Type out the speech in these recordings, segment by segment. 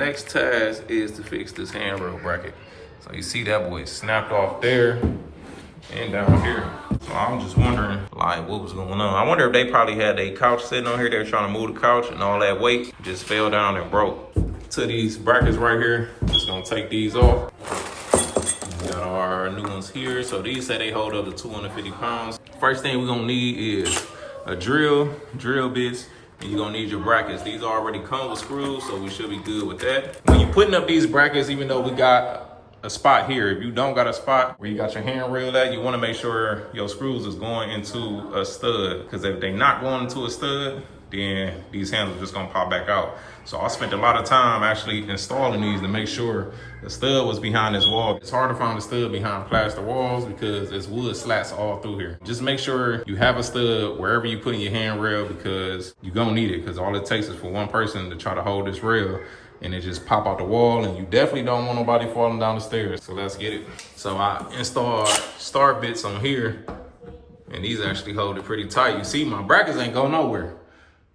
next task is to fix this handrail bracket. So you see that boy snapped off there and down here. So I'm just wondering like what was going on. I wonder if they probably had a couch sitting on here. They were trying to move the couch and all that weight just fell down and broke. To these brackets right here, just gonna take these off. We got our new ones here. So these say they hold up to 250 pounds. First thing we're gonna need is a drill bits, and you're gonna need your brackets. These already come with screws, so we should be good with that. When you're putting up these brackets, even though we got a spot here, if you don't got a spot where you got your handrail at, you wanna make sure your screws is going into a stud, because if they not going into a stud, then these handles are just gonna pop back out. So I spent a lot of time actually installing these to make sure the stud was behind this wall. It's hard to find a stud behind plaster walls because it's wood slats all through here. Just make sure you have a stud wherever you put in your handrail, because you're gonna need it, because all it takes is for one person to try to hold this rail and it just pop out the wall, and you definitely don't want nobody falling down the stairs. So let's get it. So I installed star bits on here, and these actually hold it pretty tight. You see my brackets ain't go nowhere.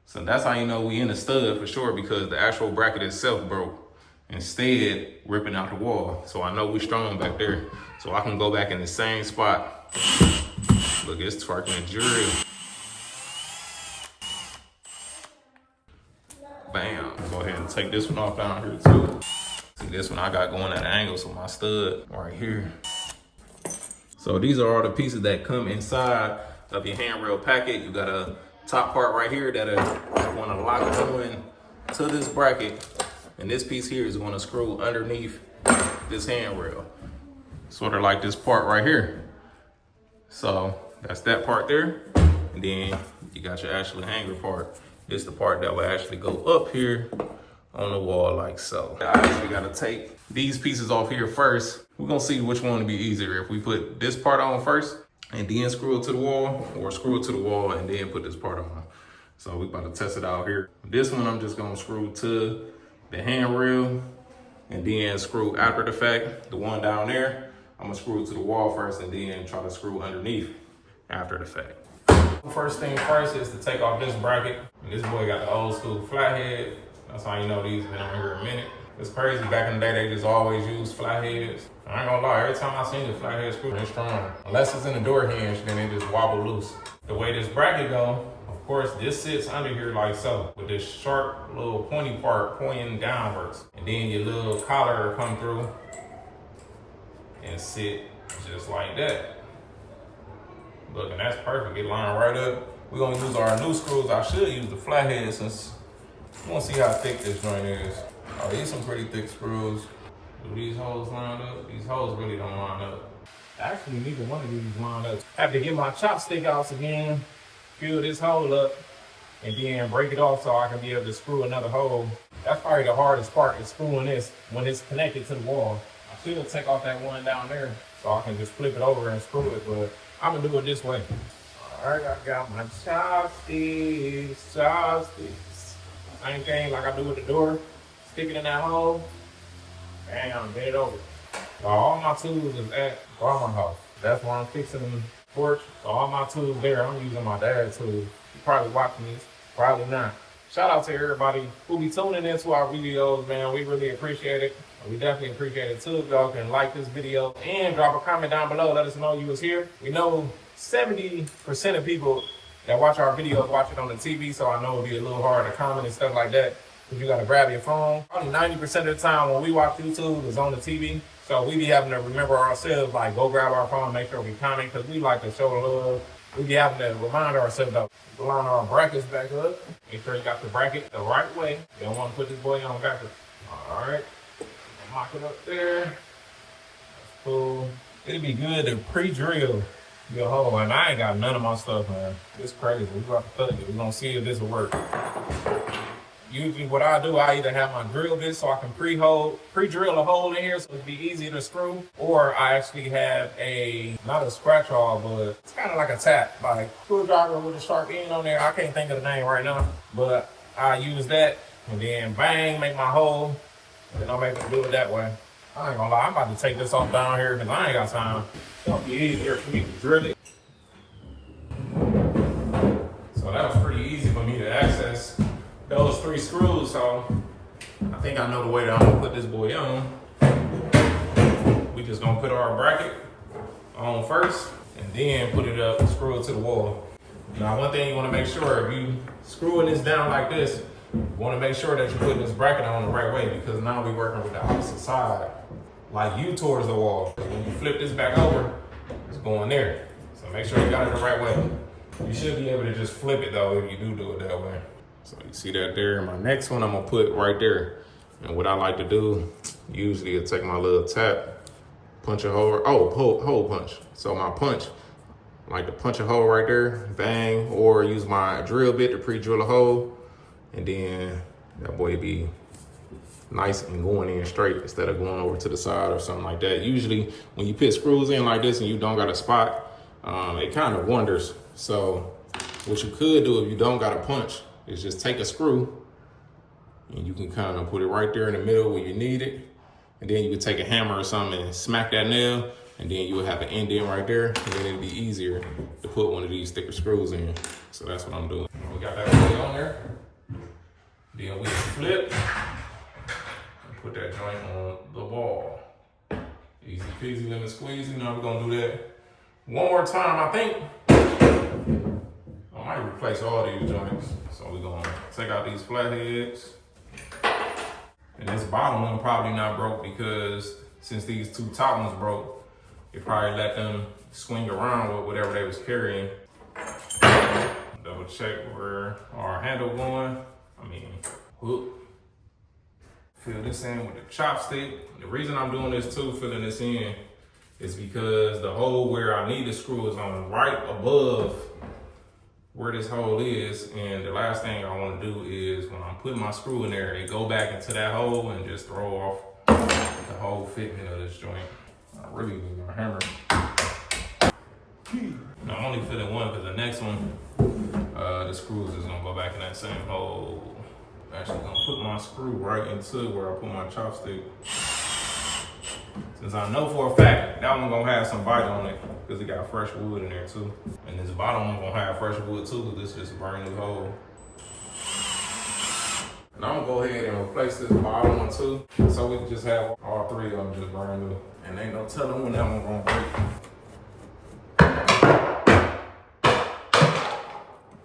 So that's how you know we in the stud for sure, because the actual bracket itself broke, instead ripping out the wall. So I know we strong back there. So I can go back in the same spot. Look, it's twerking a drill. Bam. Go ahead and take this one off down here too. See, this one I got going at an angle, so my stud right here. So these are all the pieces that come inside of your handrail packet. You got a top part right here that I want to lock on to this bracket, and this piece here is going to screw underneath this handrail, sort of like this part right here. So that's that part there, and then you got your actual hanger part. This is the part that will actually go up here on the wall like so. I actually got to take these pieces off here first. We're gonna see which one would be easier, if we put this part on first and then screw it to the wall, or screw it to the wall and then put this part on. So we about to test it out here. This one I'm just gonna screw to the handrail and then screw after the fact. The one down there, I'm gonna screw it to the wall first and then try to screw underneath after the fact. First thing first is to take off this bracket. And this boy got the old school flathead. That's how you know these have been on here a minute. It's crazy, back in the day they just always used flatheads. I ain't gonna lie, every time I seen the flathead screw, they're strong. Unless it's in the door hinge, then they just wobble loose. The way this bracket go, of course, this sits under here like so, with this sharp little pointy part pointing downwards. And then your little collar will come through and sit just like that. Look, and that's perfect, it lined right up. We're gonna use our new screws. I should use the flathead since I wanna see how thick this joint is. Oh, these some pretty thick screws. Do these holes line up? These holes really don't line up. Actually, neither one of these line up. I have to get my chopstick out again, fill this hole up, and then break it off so I can be able to screw another hole. That's probably the hardest part, is screwing this when it's connected to the wall. I should take off that one down there so I can just flip it over and screw it, but I'm gonna do it this way. All right, I got my chopsticks. Same thing like I do with the door. Stick it in that hole, bam, bend it over. So all my tools is at grandma's house. That's where I'm fixing the porch. So all my tools there, I'm using my dad's tools. You probably watching this, probably not. Shout out to everybody who be tuning into our videos, man. We really appreciate it. We definitely appreciate it too. If y'all can like this video and drop a comment down below, let us know you was here. We know 70% of people that watch our videos watch it on the TV, so I know it'll be a little hard to comment and stuff like that, because you gotta grab your phone. Probably 90% of the time when we watch YouTube is on the TV, so we be having to remember ourselves, like go grab our phone, make sure we comment, because we like to show love. We be having to remind ourselves to line our brackets back up. Make sure you got the bracket the right way. You don't want to put this boy on backwards. All right, lock it up there. That's cool. It'd be good to pre-drill your hole, and I ain't got none of my stuff, man. It's crazy. We about to thug it. We're gonna see if this will work. Usually what I do, I either have my drill bit so I can pre-drill a hole in here so it'd be easy to screw, or I actually have not a scratch awl, but it's kind of like a tap, like screwdriver with a sharp end on there. I can't think of the name right now, but I use that and then bang, make my hole, and then I'm able to do it that way. I ain't gonna lie, I'm about to take this off down here because I ain't got time. It'll be easier for me to drill it. So that was pretty easy for me to access those 3 screws. So I think I know the way that I'm gonna put this boy on. We just gonna put our bracket on first and then put it up and screw it to the wall. Now, one thing you wanna make sure, if you screwing this down like this, you wanna make sure that you're putting this bracket on the right way, because now we're working with the opposite side, like you towards the wall. When you flip this back over, it's going there. So make sure you got it the right way. You should be able to just flip it though if you do it that way. So you see that there. My next one I'm gonna put right there. And what I like to do, usually I take my little tap, punch a hole, hole punch. So my punch, I like to punch a hole right there, bang, or use my drill bit to pre-drill a hole. And then that boy be nice and going in straight instead of going over to the side or something like that. Usually when you put screws in like this and you don't got a spot, it kind of wonders. So what you could do if you don't got a punch is just take a screw and you can kind of put it right there in the middle where you need it. And then you can take a hammer or something and smack that nail, and then you will have an indent right there, and then it'll be easier to put one of these thicker screws in. So that's what I'm doing. We got that really on there. Then we flip and put that joint on the wall. Easy peasy, lemon squeezy. Now we're gonna do that one more time, I think. I might replace all these joints. So we're gonna take out these flatheads. And this bottom one probably not broke, because since these two top ones broke, it probably let them swing around with whatever they was carrying. Double check where our handle going. Whoop. Fill this in with the chopstick. The reason I'm doing this too, filling this in, is because the hole where I need the screw is on right above where this hole is. And the last thing I want to do is, when I'm putting my screw in there, it go back into that hole and just throw off the whole fitment of this joint. I really need my hammer. Now, I'm only filling one because the next one, the screws is gonna go back in that same hole. I'm actually gonna put my screw right into where I put my chopstick. Since I know for a fact that one gonna have some bite on it, because it got fresh wood in there too. And this bottom one gonna have fresh wood too, because this is just a brand new hole. And I'm gonna go ahead and replace this bottom one too, so we can just have all three of them just brand new. And ain't no telling when that one gonna break.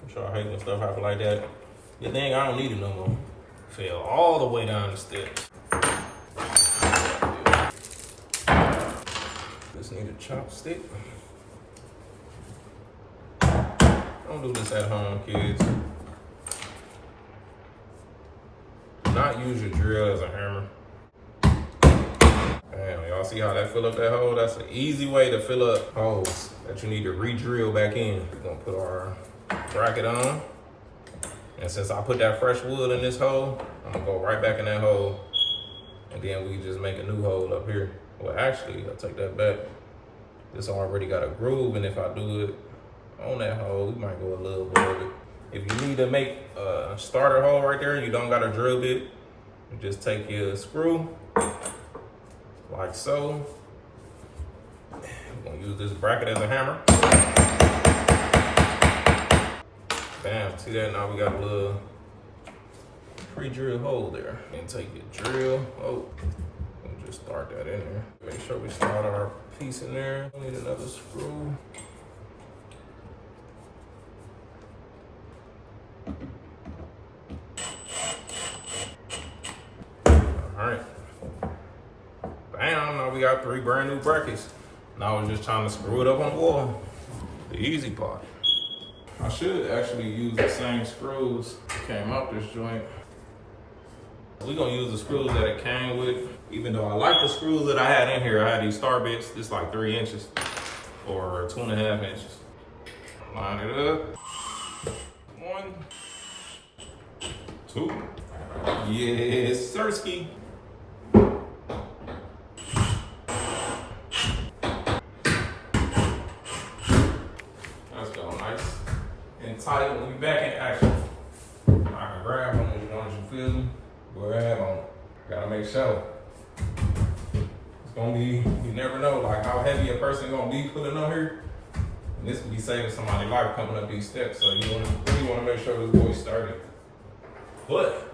I'm sure I hate when stuff happen like that. Good thing I don't need it no more. Fell all the way down the steps. Just need a chopstick. Don't do this at home, kids. Do not use your drill as a hammer. Damn, y'all see how that fill up that hole? That's an easy way to fill up holes that you need to re-drill back in. We're gonna put our bracket on. And since I put that fresh wood in this hole, I'm gonna go right back in that hole. And then we just make a new hole up here. Well, actually, I'll take that back. This already got a groove, and if I do it on that hole, we might go a little above it. If you need to make a starter hole right there, you don't got a drill bit, you just take your screw, like so. We're gonna use this bracket as a hammer. Bam, see that? Now we got a little pre-drilled hole there. And take your drill, and just start that in there. Make sure we start our piece in there. We need another screw. All right. Bam, now we got 3 brand new brackets. Now we're just trying to screw it up on the wall. The easy part. I should actually use the same screws that came out this joint. We're gonna use the screws that it came with. Even though I like the screws that I had in here, I had these star bits, this like 3 inches or 2.5 inches. Line it up. 1, 2. Yes, sirski. Let's go, nice and tight. When we back in action, I can grab on these joints, you feel me? Grab on. Gotta make sure. It's gonna be, you never know like how heavy a person gonna be putting on here. And this could be saving somebody's life coming up these steps. So you really wanna make sure this boy started. But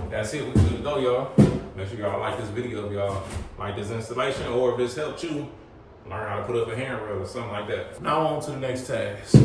that's it. We good to go, y'all. Make sure y'all like this video if y'all like this installation, or if this helped you learn how to put up a handrail or something like that. Now on to the next task.